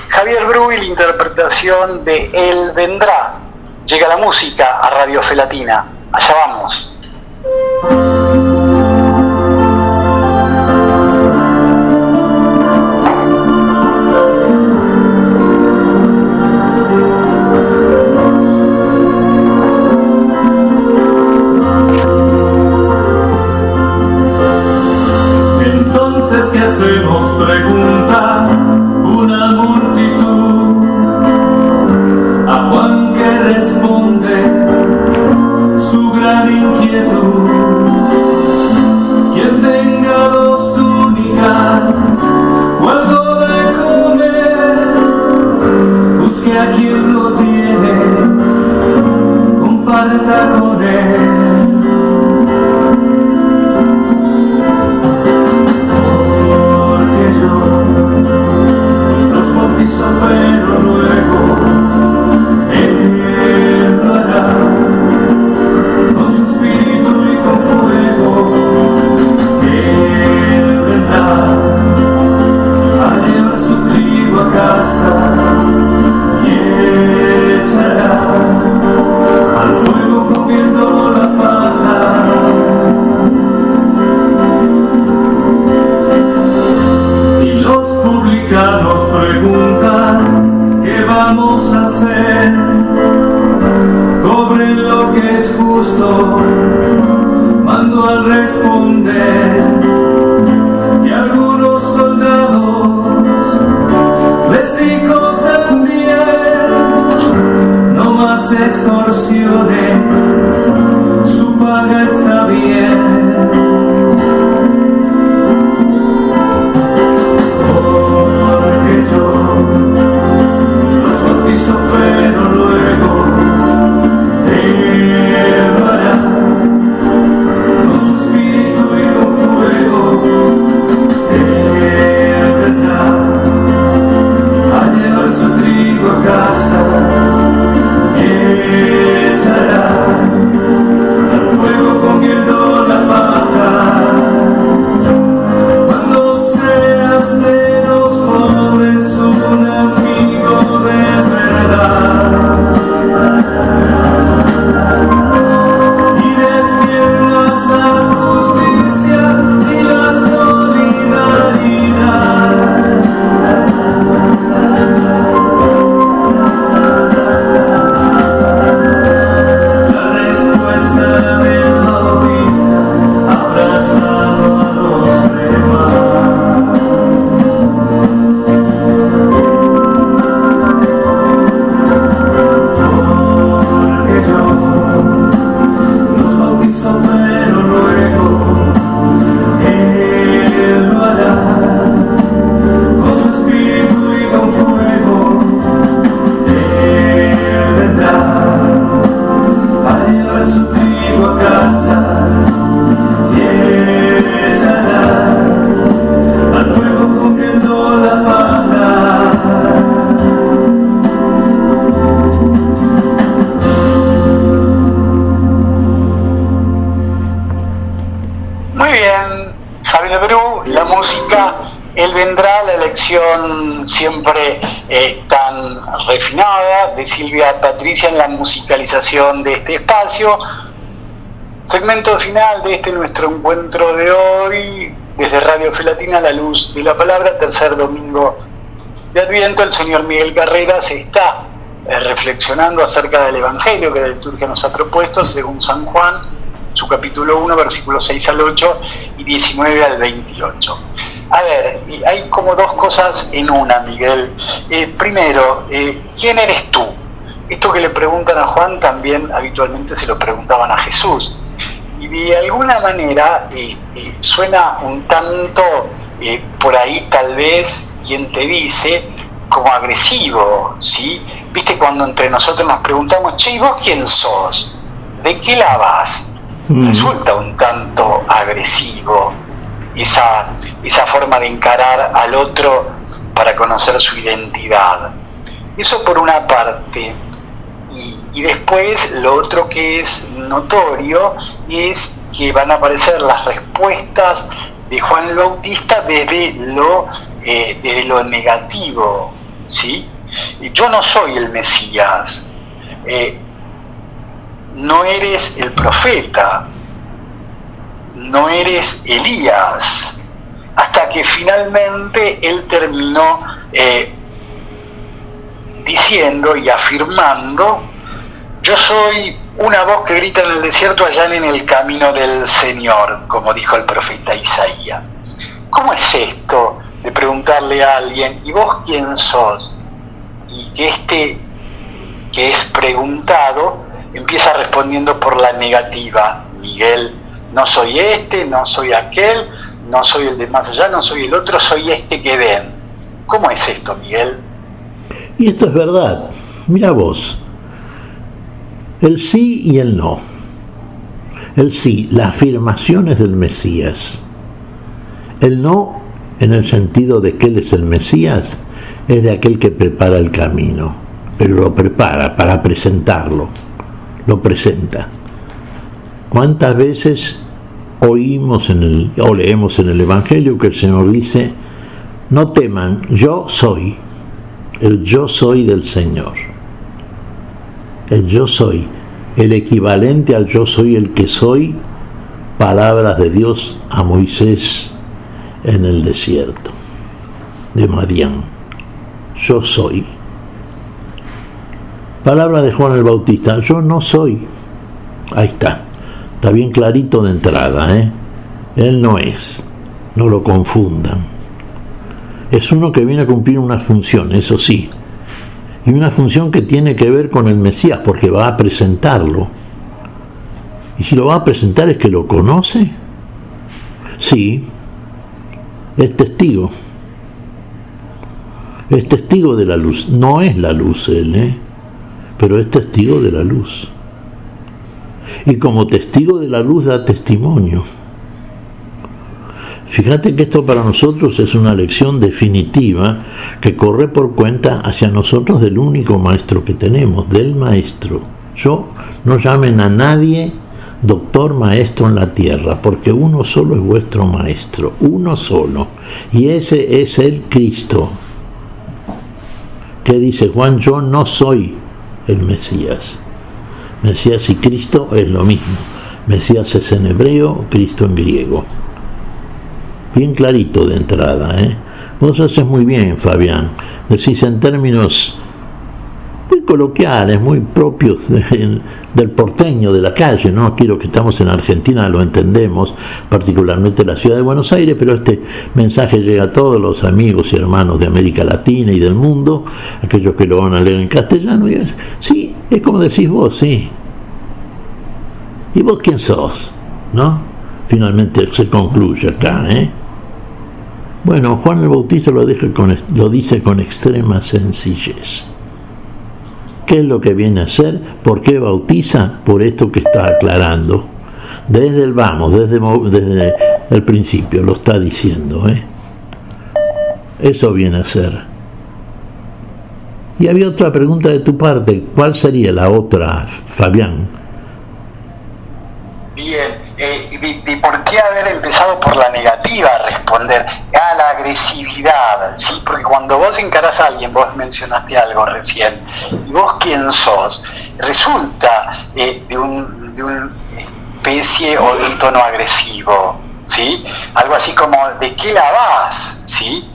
Javier Brubil, interpretación de Él Vendrá. Llega la música a Radio Fe Latina. Allá vamos. Entonces, ¿qué hacemos? Pregunta una multitud. A Juan que responde su gran inquietud. Quien tenga dos túnicas o algo de comer, busque a quien lo tiene, comparta con él. Porque yo los bautizo, pero luego Él lo hará con su espíritu y con fuego. Él vendrá a llevar su trigo a casa y echará al fuego comiendo la paja. Y los publicanos preguntan: ¿qué vamos a hacer? Cobren lo que es justo, mando al responder. Y algunos soldados les dijo también: no más extorsiones, su paga está bien. Porque yo los bautizo, pero luego Él lo hará con su espíritu y con fuego. Él vendrá a llevar su trigo a casa vendrá la elección siempre tan refinada de Silvia Patricia en la musicalización de este espacio. Segmento final de este nuestro encuentro de hoy, desde Radio Fe Latina, La Luz de la Palabra, tercer domingo de Adviento. El señor Miguel Carreras está reflexionando acerca del Evangelio que la liturgia nos ha propuesto, según San Juan, su capítulo 1, versículos 6 al 8 y 19 al 28. A ver, hay como dos cosas en una, Miguel. Primero, ¿quién eres tú? Esto que le preguntan a Juan también habitualmente se lo preguntaban a Jesús. Y de alguna manera suena un tanto, por ahí tal vez, quien te dice, como agresivo, ¿sí? ¿Viste cuando entre nosotros nos preguntamos, che, ¿y vos quién sos? ¿De qué la vas? Resulta un tanto agresivo esa forma de encarar al otro para conocer su identidad. Eso por una parte. Y después lo otro que es notorio es que van a aparecer las respuestas de Juan el Bautista desde lo negativo, ¿sí? Yo no soy el Mesías, no eres el profeta, no eres Elías, hasta que finalmente él terminó diciendo y afirmando: yo soy una voz que grita en el desierto, allá en el camino del Señor, como dijo el profeta Isaías. ¿Cómo es esto de preguntarle a alguien, ¿y vos quién sos? Y que que es preguntado empieza respondiendo por la negativa. Miguel, no soy no soy aquel, no soy el de más allá, no soy el otro, soy este que ven. ¿Cómo es esto, Miguel? Y esto es verdad. Mira vos, el sí y el no. El sí, las afirmaciones del Mesías. El no, en el sentido de que él es el Mesías, es de aquel que prepara el camino, pero lo prepara para presentarlo, lo presenta. ¿Cuántas veces oímos o leemos en el Evangelio que el Señor dice: no teman, yo soy, el yo soy del Señor? El yo soy, el equivalente al yo soy el que soy, palabras de Dios a Moisés en el desierto de Madián. Yo soy. Palabra de Juan el Bautista: yo no soy. Ahí está. Está bien clarito de entrada, ¿eh? Él no es. No lo confundan. Es uno que viene a cumplir una función, eso sí. Y una función que tiene que ver con el Mesías, porque va a presentarlo. Y si lo va a presentar, ¿es que lo conoce? Sí. Es testigo. Es testigo de la luz. No es la luz él, pero es testigo de la luz. Y como testigo de la luz da testimonio. Fíjate que esto para nosotros es una lección definitiva que corre por cuenta hacia nosotros del único maestro que tenemos, del maestro. No llamen a nadie doctor, maestro en la tierra, porque uno solo es vuestro maestro, uno solo, y ese es el Cristo. ¿Qué dice Juan? Yo no soy el Mesías. Mesías y Cristo es lo mismo. Mesías es en hebreo, Cristo en griego. Bien clarito de entrada, ¿eh? Vos haces muy bien, Fabián. Decís en términos muy coloquiales, muy propios del porteño, de la calle, ¿no? Aquí los que estamos en Argentina lo entendemos, particularmente la ciudad de Buenos Aires, pero este mensaje llega a todos los amigos y hermanos de América Latina y del mundo, aquellos que lo van a leer en castellano. Sí, es como decís vos, sí. ¿Y vos quién sos? ¿No? Finalmente se concluye acá, ¿eh? Bueno, Juan el Bautista lo dice con extrema sencillez. ¿Qué es lo que viene a hacer? ¿Por qué bautiza? Por esto que está aclarando. Desde desde el principio lo está diciendo, ¿eh? Eso viene a ser. Y había otra pregunta de tu parte. ¿Cuál sería la otra, Fabián? Bien, de por qué haber empezado por la negativa a responder, a la agresividad, ¿sí? Porque cuando vos encarás a alguien, vos mencionaste algo recién, y vos quién sos, resulta de una especie o de un tono agresivo, ¿sí? Algo así como, ¿de qué la vas? ¿Sí?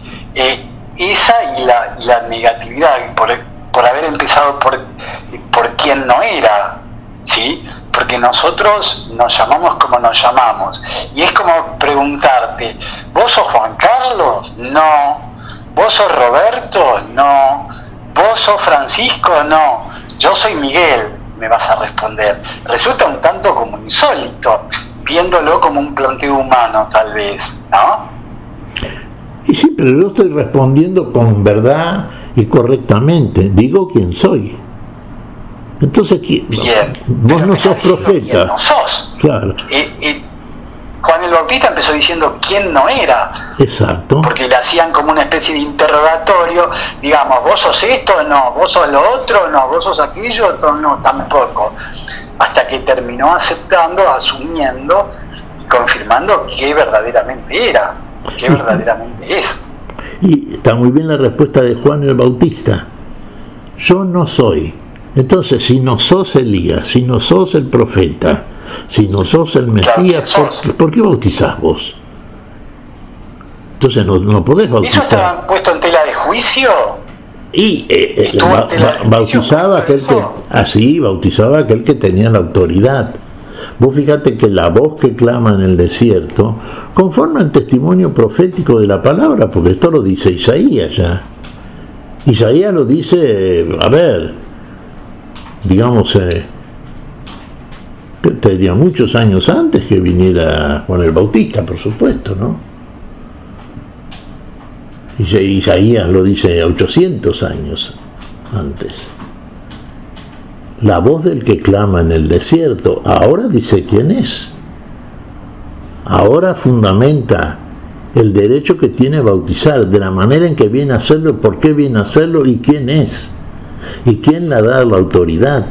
Esa y la negatividad, por haber empezado por quien no era, ¿sí? Porque nosotros nos llamamos como nos llamamos. Y es como preguntarte, ¿vos sos Juan Carlos? No. ¿Vos sos Roberto? No. ¿Vos sos Francisco? No. Yo soy Miguel, me vas a responder. Resulta un tanto como insólito, viéndolo como un planteo humano, tal vez, ¿no? Y sí, pero yo estoy respondiendo con verdad y correctamente. Digo quién soy. Entonces, bien, vos no sos profeta. ¿Quién no sos? Claro. Juan el Bautista empezó diciendo quién no era. Exacto. Porque le hacían como una especie de interrogatorio, digamos, vos sos esto, no, vos sos lo otro, no, vos sos aquello, no, tampoco. Hasta que terminó aceptando, asumiendo y confirmando que verdaderamente era, que verdaderamente es. Y está muy bien la respuesta de Juan el Bautista. Yo no soy. Entonces, si no sos Elías, si no sos el profeta, si no sos el Mesías, ¿por qué bautizás vos? Entonces no podés bautizar. ¿Eso estaba puesto en tela de juicio? Y bautizaba aquel que, bautizaba aquel que tenía la autoridad. Vos fíjate que la voz que clama en el desierto conforma el testimonio profético de la palabra, porque esto lo dice Isaías ya. Isaías lo dice, digamos, te diría muchos años antes que viniera Juan el Bautista, por supuesto, ¿no? Isaías lo dice 800 años antes. La voz del que clama en el desierto, ahora dice quién es. Ahora fundamenta el derecho que tiene a bautizar, de la manera en que viene a hacerlo, por qué viene a hacerlo y quién es. ¿Y quién le da la autoridad?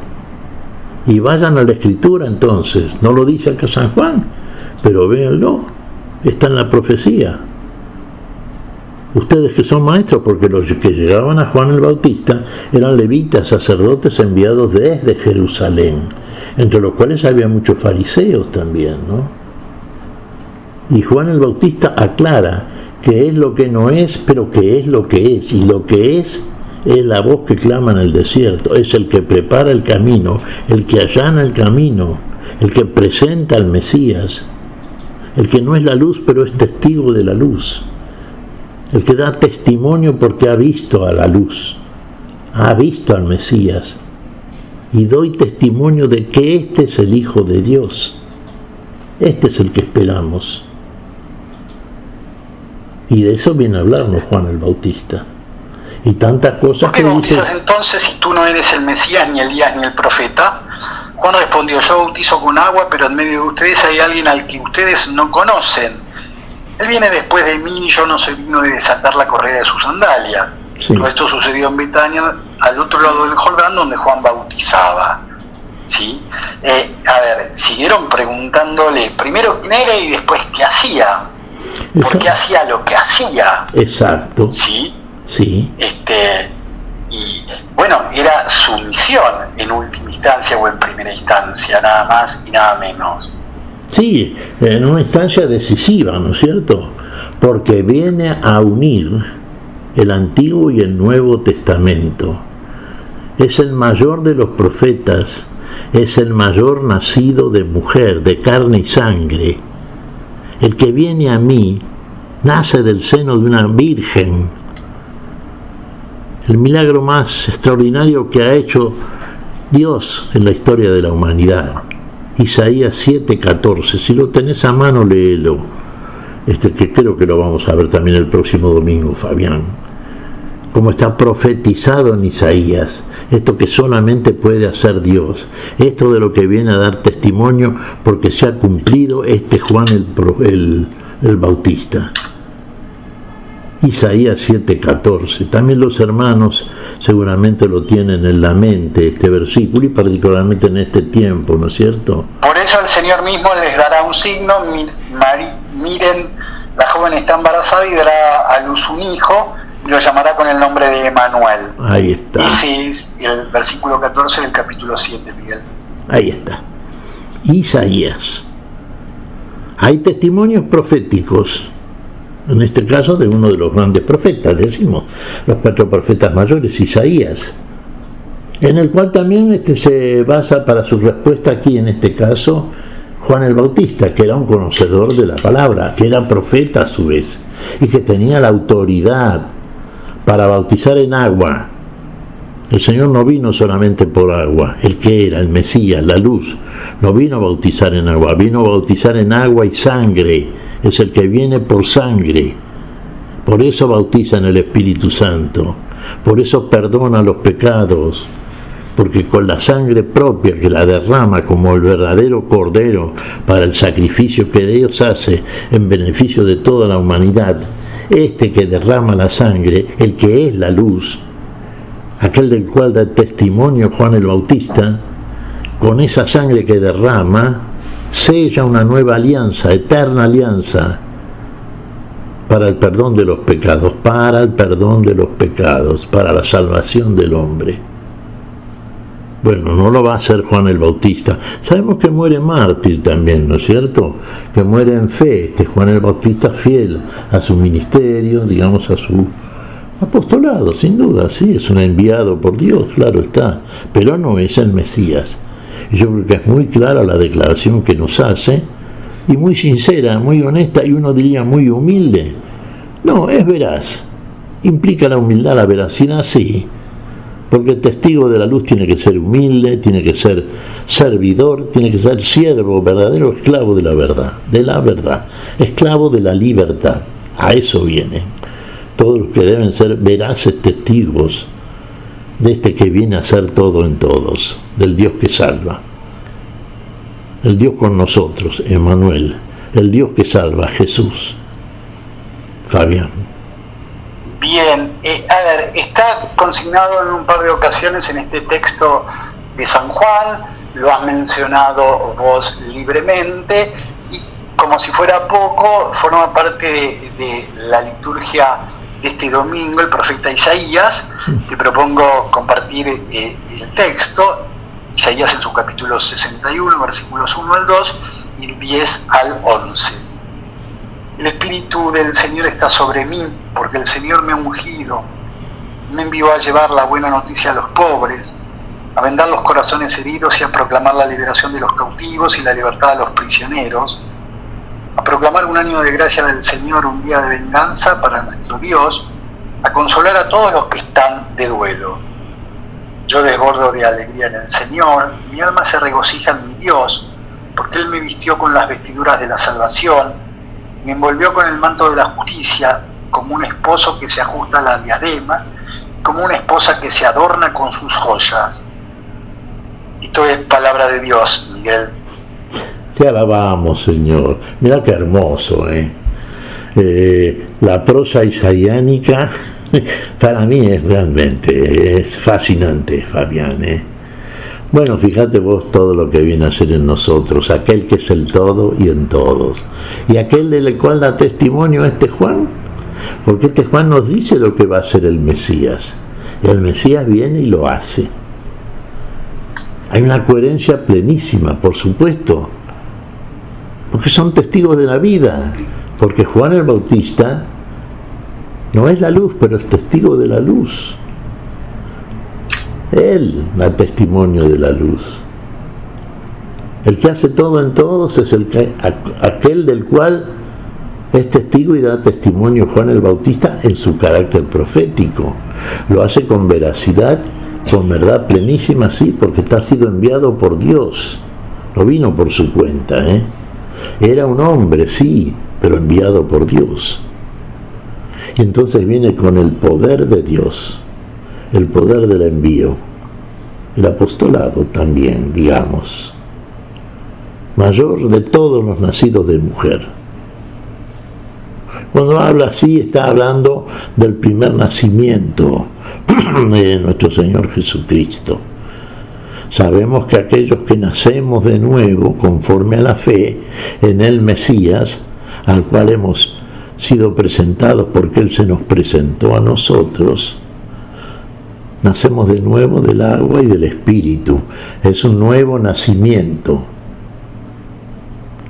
Y vayan a la Escritura entonces, no lo dice acá San Juan, pero véanlo, está en la profecía. Ustedes que son maestros, porque los que llegaban a Juan el Bautista eran levitas, sacerdotes enviados desde Jerusalén, entre los cuales había muchos fariseos también, ¿no? Y Juan el Bautista aclara que es lo que no es, pero que es lo que es, y lo que es la voz que clama en el desierto, es el que prepara el camino, el que allana el camino, el que presenta al Mesías, el que no es la luz pero es testigo de la luz, el que da testimonio porque ha visto a la luz, ha visto al Mesías, y doy testimonio de que este es el Hijo de Dios, este es el que esperamos. Y de eso viene a hablarnos Juan el Bautista. Y tantas cosas que dice. ¿Por qué bautizas entonces si tú no eres el Mesías, ni Elías, ni el profeta? Juan respondió, yo bautizo con agua, pero en medio de ustedes hay alguien al que ustedes no conocen. Él viene después de mí y yo no soy digno de desatar la correa de su sandalia. Sí. Todo esto sucedió en Betania, al otro lado del Jordán, donde Juan bautizaba. ¿Sí? Siguieron preguntándole primero quién era y después qué hacía. ¿Por qué hacía lo que hacía? Exacto. ¿Sí? Sí. Y bueno, era su misión en última instancia o en primera instancia, nada más y nada menos. Sí, en una instancia decisiva, ¿no es cierto? Porque viene a unir el Antiguo y el Nuevo Testamento. Es el mayor de los profetas, es el mayor nacido de mujer, de carne y sangre. El que viene a mí nace del seno de una virgen. El milagro más extraordinario que ha hecho Dios en la historia de la humanidad. Isaías 7:14. Si lo tenés a mano, léelo. Que creo que lo vamos a ver también el próximo domingo, Fabián. Como está profetizado en Isaías, esto que solamente puede hacer Dios, esto de lo que viene a dar testimonio porque se ha cumplido Juan el Bautista. Isaías 7:14. También los hermanos seguramente lo tienen en la mente, este versículo, y particularmente en este tiempo, ¿no es cierto? Por eso el Señor mismo les dará un signo. Miren, la joven está embarazada y dará a luz un hijo, y lo llamará con el nombre de Emanuel. Ahí está. Ese es el versículo 14 del capítulo 7, Miguel. Ahí está. Isaías. Hay testimonios proféticos, en este caso de uno de los grandes profetas, decimos, los 4 profetas mayores, Isaías, en el cual también se basa para su respuesta aquí, en este caso, Juan el Bautista, que era un conocedor de la palabra, que era profeta a su vez, y que tenía la autoridad para bautizar en agua. El Señor no vino solamente por agua, el que era, el Mesías, la luz, no vino a bautizar en agua, vino a bautizar en agua y sangre, es el que viene por sangre. Por eso bautiza en el Espíritu Santo, por eso perdona los pecados, porque con la sangre propia que la derrama como el verdadero Cordero para el sacrificio que Dios hace en beneficio de toda la humanidad, este que derrama la sangre, el que es la luz, aquel del cual da testimonio Juan el Bautista, con esa sangre que derrama, sella una nueva alianza, eterna alianza, para el perdón de los pecados, para el perdón de los pecados, para la salvación del hombre. Bueno, no lo va a hacer Juan el Bautista. Sabemos que muere mártir también, ¿no es cierto? Que muere en fe, este Juan el Bautista fiel a su ministerio, digamos, a su apostolado, sin duda, sí, es un enviado por Dios, claro está, pero no es el Mesías. Y yo creo que es muy clara la declaración que nos hace, y muy sincera, muy honesta, y uno diría muy humilde. No, es veraz. ¿Implica la humildad, la veracidad? Sí, porque el testigo de la luz tiene que ser humilde, tiene que ser servidor, tiene que ser siervo, verdadero esclavo de la verdad, esclavo de la libertad. A eso viene. Todos los que deben ser veraces testigos de este que viene a ser todo en todos, del Dios que salva, el Dios con nosotros, Emanuel, el Dios que salva, Jesús. Fabián. Bien, a ver, está consignado en un par de ocasiones en este texto de San Juan, lo has mencionado vos libremente, y como si fuera poco, forma parte de la liturgia de este domingo, el profeta Isaías. Te propongo compartir el texto, Isaías en su capítulo 61, versículos 1 al 2 y 10 al 11. El Espíritu del Señor está sobre mí, porque el Señor me ha ungido, me envió a llevar la buena noticia a los pobres, a vendar los corazones heridos y a proclamar la liberación de los cautivos y la libertad a los prisioneros, a proclamar un año de gracia del Señor, un día de venganza para nuestro Dios, a consolar a todos los que están de duelo. Yo desbordo de alegría en el Señor, mi alma se regocija en mi Dios, porque Él me vistió con las vestiduras de la salvación, me envolvió con el manto de la justicia, como un esposo que se ajusta a la diadema, como una esposa que se adorna con sus joyas. Esto es palabra de Dios, Miguel. Te alabamos, Señor. Mira qué hermoso, la prosa isaiánica para mí es realmente fascinante, Fabián, Bueno, fíjate vos todo lo que viene a ser en nosotros, aquel que es el todo y en todos, y aquel del cual da testimonio este Juan, porque este Juan nos dice lo que va a ser el Mesías, y el Mesías viene y lo hace. Hay una coherencia plenísima, por supuesto, porque son testigos de la vida, porque Juan el Bautista no es la luz, pero es testigo de la luz. Él da testimonio de la luz. El que hace todo en todos es aquel del cual es testigo y da testimonio Juan el Bautista en su carácter profético. Lo hace con veracidad, con verdad plenísima, sí, porque está sido enviado por Dios. No vino por su cuenta, Era un hombre, sí, pero enviado por Dios. Y entonces viene con el poder de Dios, el poder del envío, el apostolado también, digamos, mayor de todos los nacidos de mujer. Cuando habla así está hablando del primer nacimiento de nuestro Señor Jesucristo. Sabemos que aquellos que nacemos de nuevo conforme a la fe en el Mesías, al cual hemos sido presentados porque Él se nos presentó a nosotros, nacemos de nuevo del agua y del Espíritu. Es un nuevo nacimiento.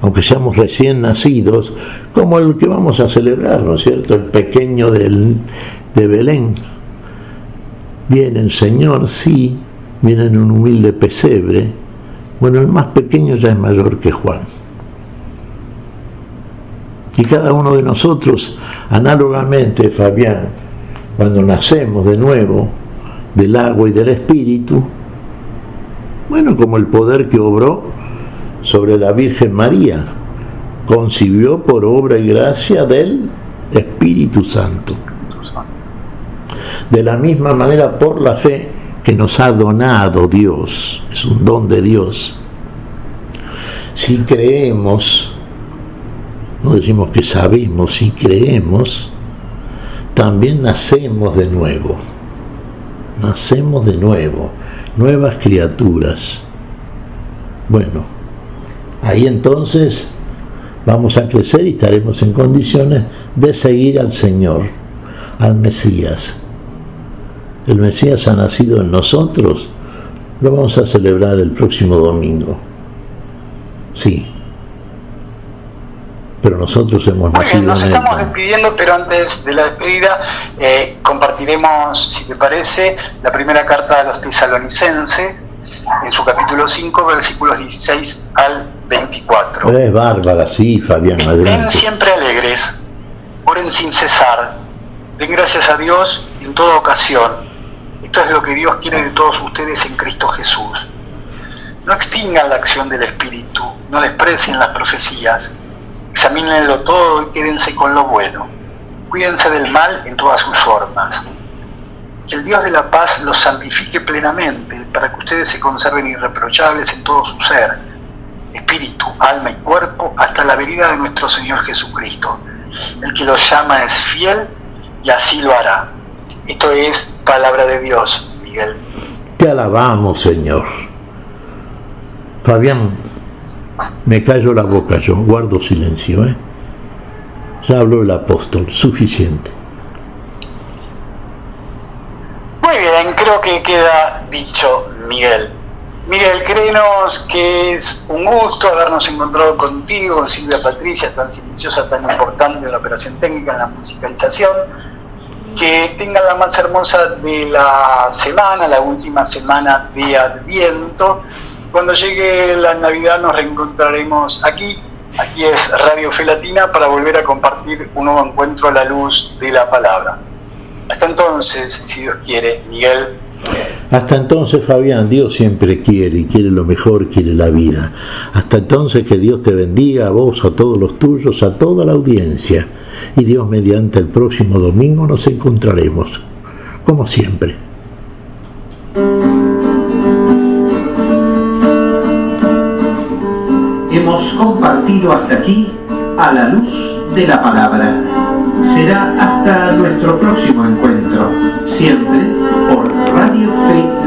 Aunque seamos recién nacidos, como el que vamos a celebrar, ¿no es cierto? El pequeño de Belén. Viene el Señor, sí, viene en un humilde pesebre. Bueno, el más pequeño ya es mayor que Juan. Y cada uno de nosotros, análogamente, Fabián, cuando nacemos de nuevo del agua y del Espíritu, bueno, como el poder que obró sobre la Virgen María, concibió por obra y gracia del Espíritu Santo. De la misma manera, por la fe que nos ha donado Dios, es un don de Dios. Si creemos, no decimos que sabemos, si creemos, también nacemos de nuevo. Nacemos de nuevo, nuevas criaturas. Bueno, ahí entonces vamos a crecer y estaremos en condiciones de seguir al Señor, al Mesías. El Mesías ha nacido en nosotros, lo vamos a celebrar el próximo domingo. Sí, pero nosotros hemos nacido nos en estamos Él. despidiendo, pero antes de la despedida compartiremos, si te parece, la primera carta a los tesalonicenses, en su capítulo 5, versículos 16 al 24. Es bárbara, sí, Fabián, Estén adelante. siempre alegres, oren sin cesar, den gracias a Dios en toda ocasión. Esto es lo que Dios quiere de todos ustedes en Cristo Jesús. No extingan la acción del Espíritu, no desprecien las profecías, examínenlo todo y quédense con lo bueno. Cuídense del mal en todas sus formas. Que el Dios de la paz los santifique plenamente, para que ustedes se conserven irreprochables en todo su ser, espíritu, alma y cuerpo, hasta la venida de nuestro Señor Jesucristo. El que los llama es fiel y así lo hará. Esto es palabra de Dios, Miguel. Te alabamos, Señor. Fabián, me callo la boca yo, guardo silencio, ¿eh? Ya habló el apóstol, suficiente. Muy bien, creo que queda dicho, Miguel. Miguel, créenos que es un gusto habernos encontrado contigo, con Silvia Patricia, tan silenciosa, tan importante en la operación técnica, en la musicalización. Que tengan la más hermosa de la semana, la última semana de Adviento. Cuando llegue la Navidad nos reencontraremos aquí es Radio Fe Latina, para volver a compartir un nuevo encuentro a la luz de la palabra. Hasta entonces, si Dios quiere, Miguel. Hasta entonces, Fabián, Dios siempre quiere y quiere lo mejor, quiere la vida. Hasta entonces, que Dios te bendiga, a vos, a todos los tuyos, a toda la audiencia. Y Dios mediante, el próximo domingo nos encontraremos, como siempre. Hemos compartido hasta aquí a la luz de la palabra. Será hasta nuestro próximo encuentro, siempre por Radio Fe